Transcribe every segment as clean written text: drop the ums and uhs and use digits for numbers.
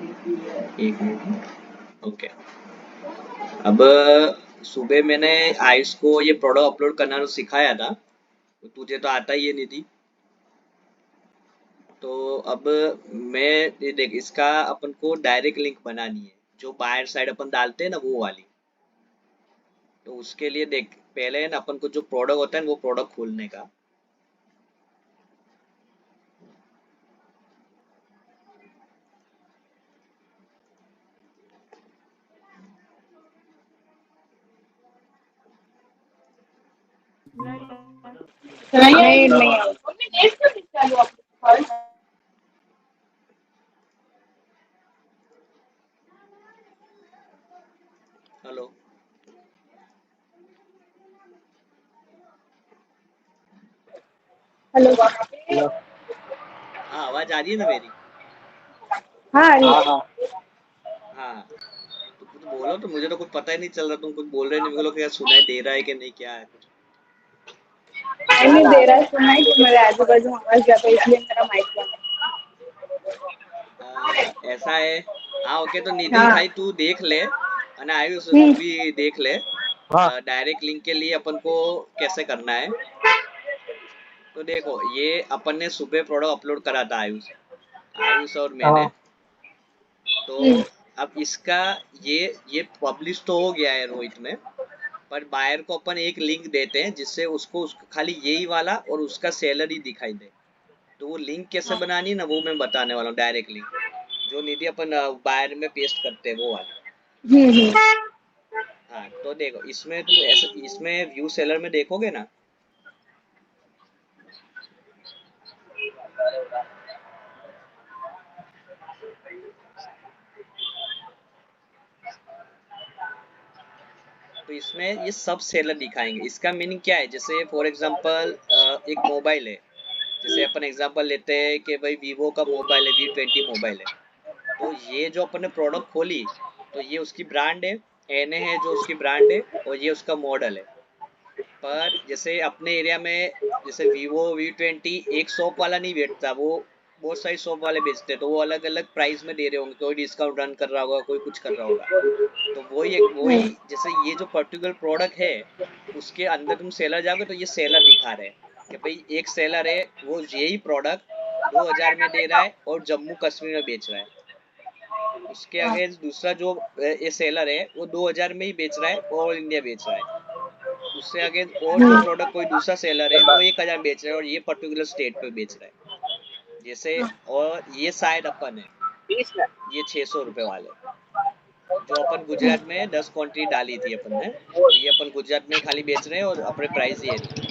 एक minute. Okay. अब सुबह मैंने आयुष को ये प्रोडक्ट अपलोड करना तो सिखाया था, तो तुझे तो आता ही है निधि। तो अब मैं ये देख, इसका अपन को डायरेक्ट लिंक बनानी है, जो बाहर साइड अपन डालते हैं ना वो वाली। तो उसके लिए देख, पहले है ना अपन को जो प्रोडक्ट होता है ना, वो प्रोडक्ट खोलने का। नहीं नहीं हेलो। हेलो। हाँ, आवाज आ रही है ना मेरी? हाँ हाँ। हाँ, तो कुछ बोलो, तो मुझे तो कुछ पता ही नहीं चल रहा, तुम कुछ बोल रहे नहीं, मुझे क्या सुनाई दे रहा है कि नहीं, क्या है कुछ। नहीं दे रहा है सुनाई, तो मेरे आजू बाजू आवाज जाता है इसलिए मेरा माइक बंद ऐसा है। हाँ ओके, तो है। निधि हाँ। भाई तू देख ले, है आयुष तू हम्म। भी देख ले। हाँ। डायरेक्ट लिंक के लिए अपन को कैसे करना है। तो देखो, ये अपन ने सुबह प्रोडक्ट अपलोड करा था, आयुष आयुष और मैंने। हाँ। तो हम्म। अब इसका ये पब्लिश तो हो गया है रोहित में, पर बायर को अपन एक लिंक देते हैं जिससे उसको खाली यही वाला और उसका सैलरी दिखाई दे। तो वो लिंक कैसे बनानी है ना, वो मैं बताने वाला हूँ। डायरेक्ट लिंक जो नीति अपन बायर में पेस्ट करते हैं, वो वाली। हम्म। हाँ, तो देखो, इसमें तुम ऐसे इसमें व्यू सेलर में देखोगे ना, तो इसमें ये सब सेलर दिखाएंगे। इसका मीनिंग क्या है, जैसे फॉर एग्जांपल एक मोबाइल है, जैसे अपन एग्जांपल लेते हैं कि भाई वीवो का मोबाइल है, V20 मोबाइल है। तो ये जो अपन ने प्रोडक्ट खोली, तो ये उसकी ब्रांड है, एनए है जो उसकी ब्रांड है, और ये उसका मॉडल है। पर जैसे अपने एरिया में, जैसे वीवो V20 एक शॉप वाला नहीं बेचता, वो बहुत सारी शॉप वाले बेचते हैं, तो वो अलग अलग प्राइस में दे रहे होंगे, कोई डिस्काउंट रन कर रहा होगा, कोई कुछ कर रहा होगा। तो वही जैसे ये जो पर्टिकुलर प्रोडक्ट है, उसके अंदर तुम सेलर जाओगे तो ये सेलर दिखा रहे हैं कि भाई एक सेलर है, वो यही प्रोडक्ट 2000 में दे रहा है और जम्मू कश्मीर में बेच रहा है। उसके अगेंस्ट दूसरा जो ये सेलर है, वो 2000 में ही बेच रहा है, ऑल इंडिया बेच रहा है। उससे अगेंस्ट और जो प्रोडक्ट कोई दूसरा सेलर है, वो 1000 बेच रहा है और ये पर्टिकुलर स्टेट पे बेच रहा है, जैसे। और ये शायद अपन है, ये 600 रुपए वाले, जो अपन गुजरात में 10 क्वांटिटी डाली थी अपन ने, तो ये अपन गुजरात में खाली बेच रहे हैं और अपने प्राइस ये नहीं।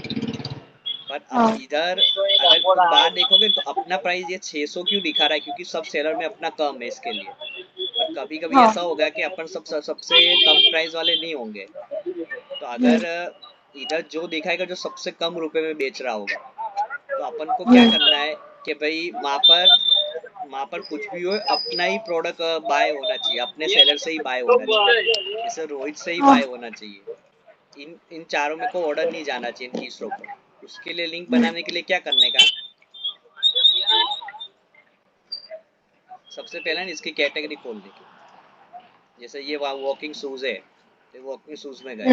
पर अब हाँ। इधर अगर तुम बाहर देखोगे तो अपना प्राइस ये 600 क्यों दिखा रहा है, क्योंकि सब सेलर में अपना कम है इसके लिए। पर कभी कभी हाँ। ऐसा होगा कि अपन सबसे कम प्राइस वाले नहीं होंगे। तो अगर इधर जो दिखाएगा जो सबसे कम रुपए में बेच रहा होगा, तो अपन को क्या करना है कि भाई वहां पर कुछ भी हो, अपना ही प्रोडक्ट बाय होना चाहिए, अपने सेलर से ही बाय होना चाहिए, जैसे रोहित से ही बाय होना चाहिए। इन इन चारों में को ऑर्डर नहीं जाना चाहिए, इन तीसरों को। उसके लिए लिंक बनाने के लिए क्या करने का, सबसे पहले ना इसकी कैटेगरी खोलने की। जैसे ये वॉकिंग शूज है, तो वॉकिंग शूज में गए,